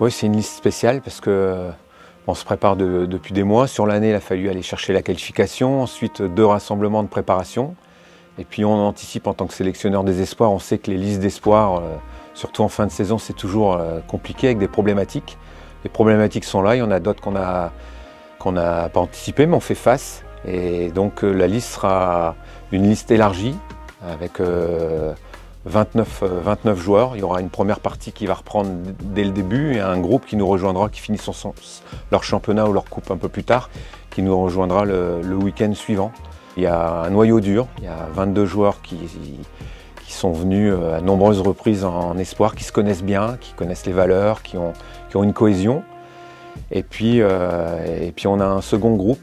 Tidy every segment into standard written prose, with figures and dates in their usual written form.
Oui, c'est une liste spéciale parce que on se prépare depuis des mois. Sur l'année, il a fallu aller chercher la qualification, ensuite 2 rassemblements de préparation. Et puis on anticipe en tant que sélectionneur des espoirs, on sait que les listes d'espoirs, surtout en fin de saison, c'est toujours compliqué avec des problématiques. Les problématiques sont là, il y en a d'autres qu'on n'a pas anticipées, mais on fait face. Et donc la liste sera une liste élargie avec 29 joueurs. Il y aura une première partie qui va reprendre dès le début et un groupe qui nous rejoindra, qui finit leur championnat ou leur coupe un peu plus tard, qui nous rejoindra le week-end suivant. Il y a un noyau dur, il y a 22 joueurs qui sont venus à nombreuses reprises en espoir, qui se connaissent bien, qui connaissent les valeurs, qui ont une cohésion. Et puis on a un second groupe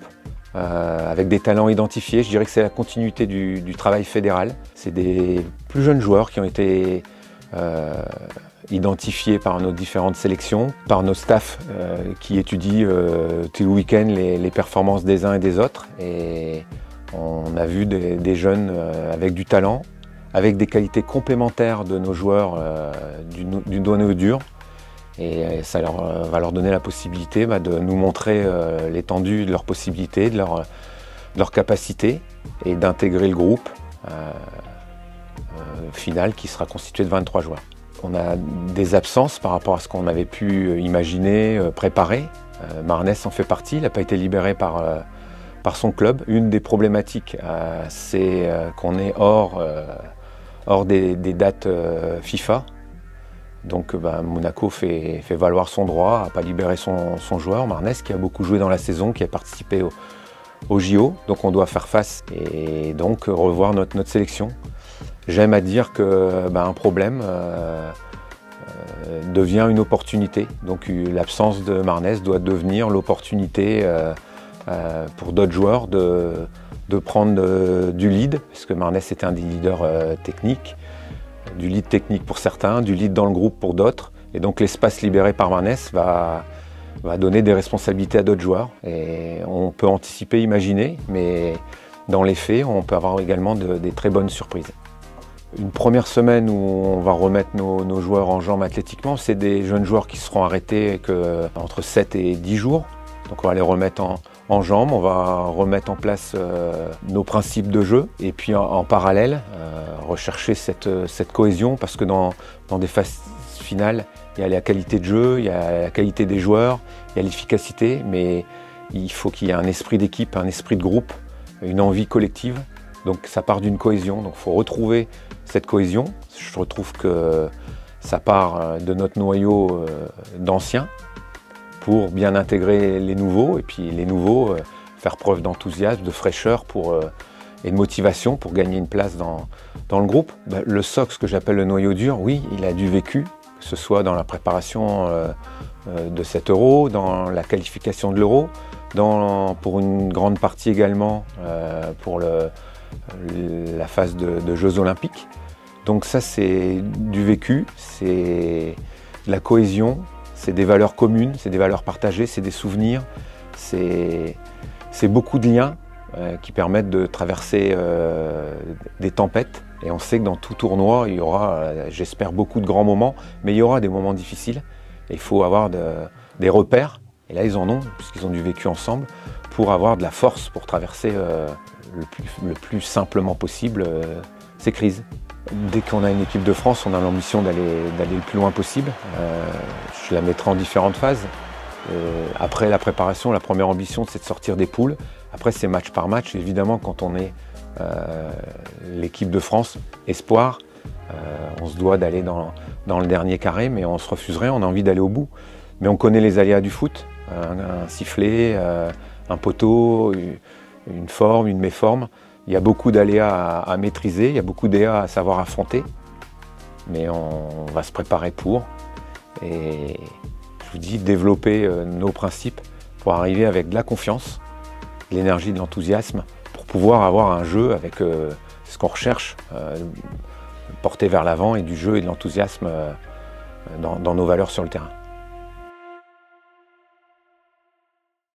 avec des talents identifiés. Je dirais que c'est la continuité du travail fédéral. C'est des plus jeunes joueurs qui ont été identifiés par nos différentes sélections, par nos staffs qui étudient tout le week-end les performances des uns et des autres. Et on a vu des jeunes avec du talent, avec des qualités complémentaires de nos joueurs du noyau dur. Et ça va leur donner la possibilité de nous montrer l'étendue de leurs possibilités, de leur capacité et d'intégrer le groupe final qui sera constitué de 23 joueurs. On a des absences par rapport à ce qu'on avait pu imaginer, préparer. Marnès en fait partie, il n'a pas été libéré par son club. Une des problématiques, c'est qu'on est hors des dates FIFA. Donc Monaco fait valoir son droit à ne pas libérer son joueur, Marnès, qui a beaucoup joué dans la saison, qui a participé au JO. Donc on doit faire face et donc revoir notre sélection. J'aime à dire qu'un problème devient une opportunité. Donc l'absence de Marnès doit devenir l'opportunité pour d'autres joueurs de prendre du lead, parce que Marnès était un des leaders techniques. Du lead technique pour certains, du lead dans le groupe pour d'autres. Et donc l'espace libéré par Marnès va donner des responsabilités à d'autres joueurs. Et on peut anticiper, imaginer, mais dans les faits, on peut avoir également des très bonnes surprises. Une première semaine où on va remettre nos joueurs en jambes athlétiquement, c'est des jeunes joueurs qui seront arrêtés entre 7 et 10 jours. Donc on va les remettre en jambes, on va remettre en place nos principes de jeu et puis en parallèle rechercher cette cohésion, parce que dans des phases finales, il y a la qualité de jeu, il y a la qualité des joueurs, il y a l'efficacité, mais il faut qu'il y ait un esprit d'équipe, un esprit de groupe, une envie collective. Donc ça part d'une cohésion, donc il faut retrouver cette cohésion. Je retrouve que ça part de notre noyau d'anciens, pour bien intégrer les nouveaux, et puis les nouveaux faire preuve d'enthousiasme, de fraîcheur et de motivation pour gagner une place dans le groupe. Le socle, ce que j'appelle le noyau dur, oui, il a du vécu, que ce soit dans la préparation de cet Euro, dans la qualification de l'Euro, pour une grande partie également pour la phase de Jeux Olympiques. Donc ça, c'est du vécu, c'est de la cohésion, c'est des valeurs communes, c'est des valeurs partagées, c'est des souvenirs, c'est beaucoup de liens qui permettent de traverser des tempêtes. Et on sait que dans tout tournoi, il y aura, j'espère, beaucoup de grands moments, mais il y aura des moments difficiles. Et il faut avoir des repères, et là ils en ont, puisqu'ils ont du vécu ensemble, pour avoir de la force pour traverser le plus simplement possible ces crises. Dès qu'on a une équipe de France, on a l'ambition d'aller le plus loin possible. Je la mettrai en différentes phases. Après la préparation, la première ambition, c'est de sortir des poules. Après, c'est match par match. Évidemment, quand on est l'équipe de France espoir, on se doit d'aller dans le dernier carré, mais on se refuserait, on a envie d'aller au bout. Mais on connaît les aléas du foot, un sifflet, un poteau, une forme, une méforme. Il y a beaucoup d'aléas à maîtriser, il y a beaucoup d'aléas à savoir affronter, mais on va se préparer pour. Et je vous dis, développer nos principes pour arriver avec de la confiance, de l'énergie, de l'enthousiasme, pour pouvoir avoir un jeu avec ce qu'on recherche, porté vers l'avant, et du jeu et de l'enthousiasme dans nos valeurs sur le terrain.